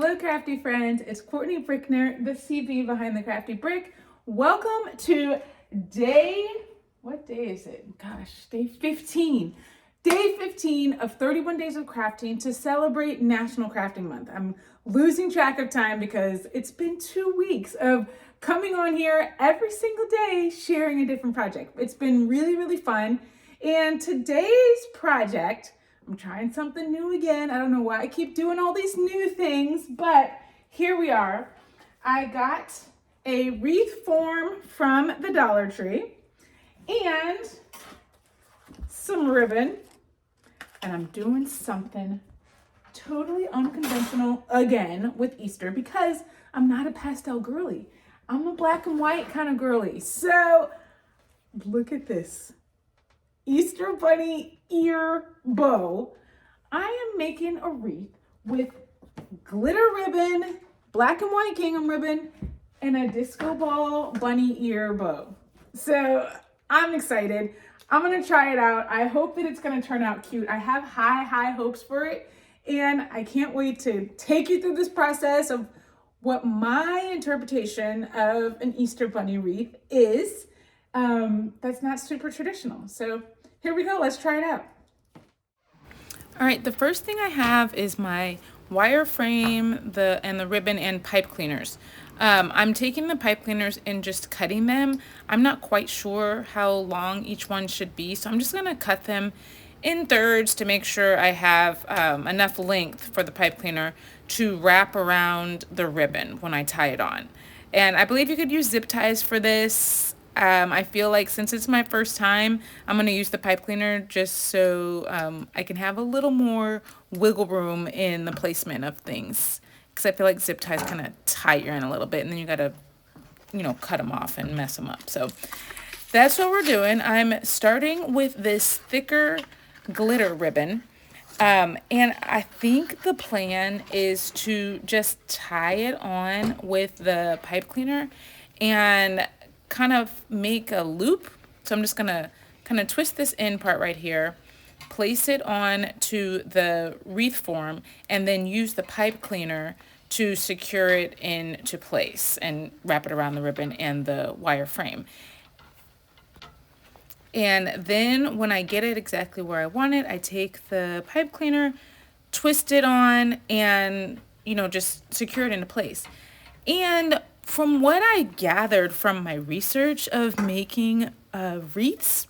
Hello crafty friends, it's Courtney Brickner, the CB behind the Crafty Brick. Welcome to what day is it? Gosh, day 15. Day 15 of 31 days of crafting to celebrate National Crafting Month. I'm losing track of time because it's been 2 weeks of coming on here every single day, sharing a different project. It's been really, really fun. And today's project, I'm trying something new again. I don't know why I keep doing all these new things, but here we are. I got a wreath form from the Dollar Tree and some ribbon, and I'm doing something totally unconventional again with Easter because I'm not a pastel girly. I'm a black and white kind of girly. So look at this. Easter bunny ear bow. I am making a wreath with glitter ribbon, black and white gingham ribbon, and a disco ball bunny ear bow. So I'm excited. I'm gonna try it out. I hope that it's gonna turn out cute. I have high hopes for it, and I can't wait to take you through this process of what my interpretation of an Easter bunny wreath is. That's not super traditional. So here we go, let's try it out. All right, the first thing I have is my wireframe, and the ribbon and pipe cleaners. I'm taking the pipe cleaners and just cutting them. I'm not quite sure how long each one should be, so I'm just gonna cut them in thirds to make sure I have enough length for the pipe cleaner to wrap around the ribbon when I tie it on. And I believe you could use zip ties for this. I feel like since it's my first time, I'm going to use the pipe cleaner just so I can have a little more wiggle room in the placement of things. Because I feel like zip ties kind of tie you in a little bit, and then you got to, cut them off and mess them up. So that's what we're doing. I'm starting with this thicker glitter ribbon. And I think the plan is to just tie it on with the pipe cleaner and kind of make a loop. So I'm just gonna kind of twist this end part right here, place it on to the wreath form, and then use the pipe cleaner to secure it into place and wrap it around the ribbon and the wire frame. And then when I get it exactly where I want it, I take the pipe cleaner, twist it on, and just secure it into place. And from what I gathered from my research of making wreaths,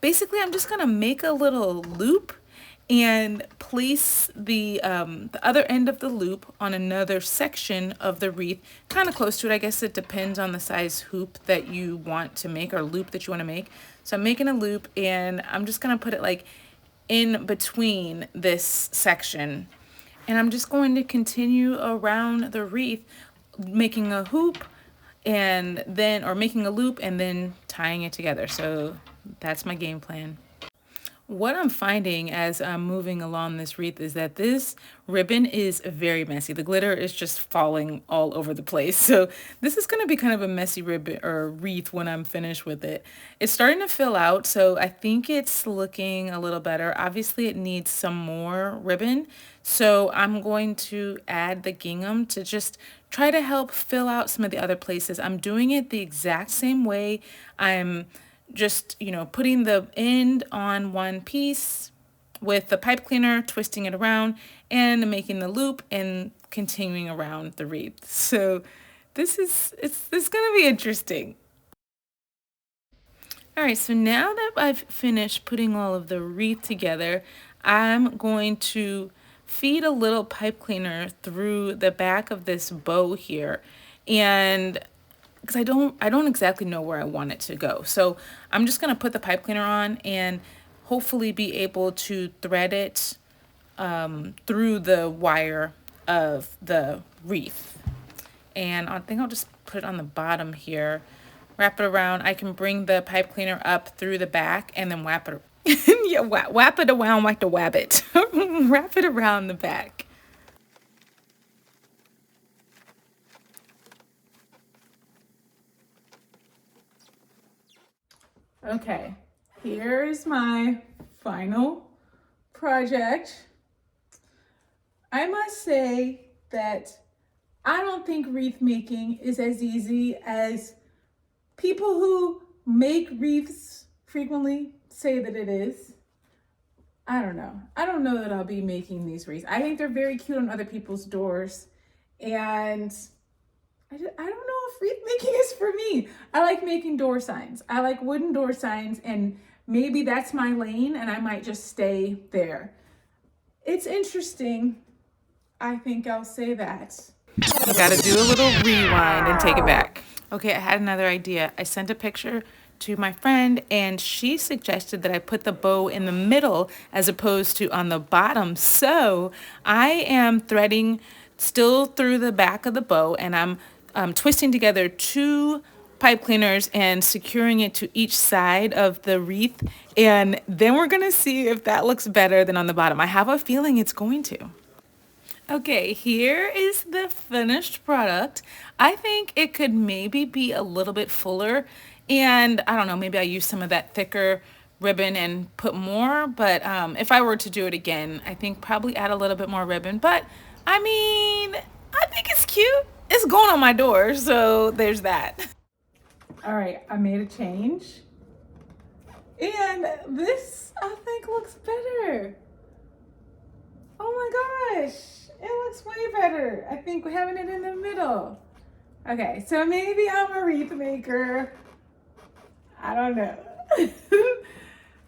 basically I'm just gonna make a little loop and place the other end of the loop on another section of the wreath, kind of close to it. I guess it depends on the size hoop that you want to make or loop that you want to make. So I'm making a loop, and I'm just gonna put it like in between this section, and I'm just going to continue around the wreath, making a hoop and then, or making a loop and then tying it together. So that's my game plan. What I'm finding as I'm moving along this wreath is that this ribbon is very messy. The glitter is just falling all over the place. So this is going to be kind of a messy ribbon or wreath when I'm finished with it. It's starting to fill out, so I think it's looking a little better. Obviously, it needs some more ribbon. So I'm going to add the gingham to just try to help fill out some of the other places. I'm doing it the exact same way. I'm just, putting the end on one piece with the pipe cleaner, twisting it around, and making the loop and continuing around the wreath. So this is going to be interesting. All right, so now that I've finished putting all of the wreath together, I'm going to feed a little pipe cleaner through the back of this bow here, and because I don't exactly know where I want it to go. So I'm just gonna put the pipe cleaner on and hopefully be able to thread it through the wire of the wreath. And I think I'll just put it on the bottom here, wrap it around. I can bring the pipe cleaner up through the back and then wrap it yeah, wrap it around like the wabbit. Wrap it around the back. Okay, here's my final project. I must say that I don't think wreath making is as easy as people who make wreaths frequently say that it is. I don't know. I don't know that I'll be making these wreaths. I think they're very cute on other people's doors. And I don't know if wreath making is for me. I like making door signs. I like wooden door signs, and maybe that's my lane and I might just stay there. It's interesting. I think I'll say that. I gotta do a little rewind and take it back. Okay, I had another idea. I sent a picture to my friend and she suggested that I put the bow in the middle as opposed to on the bottom. So I am threading still through the back of the bow, and I'm twisting together 2 pipe cleaners and securing it to each side of the wreath. And then we're gonna see if that looks better than on the bottom. I have a feeling it's going to. Okay, here is the finished product. I think it could maybe be a little bit fuller, and I don't know, maybe I use some of that thicker ribbon and put more, but if I were to do it again, I think probably add a little bit more ribbon. But I mean, I think it's cute. It's going on my door, so there's that. All right, I made a change, and this I think looks better. Oh my gosh. It looks way better. I think we're having it in the middle. Okay, so maybe I'm a wreath maker. I don't know.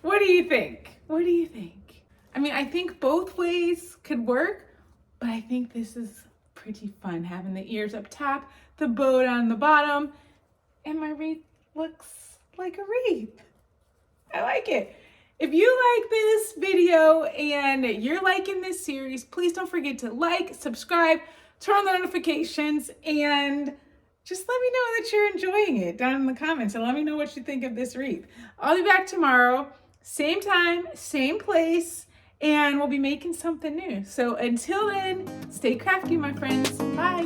What do you think? What do you think? I mean, I think both ways could work, but I think this is pretty fun, having the ears up top, the bow down the bottom, and my wreath looks like a wreath. I like it. If you like this video and you're liking this series, please don't forget to like, subscribe, turn on the notifications, and just let me know that you're enjoying it down in the comments, and let me know what you think of this wreath. I'll be back tomorrow, same time, same place, and we'll be making something new. So until then, stay crafty, my friends. Bye.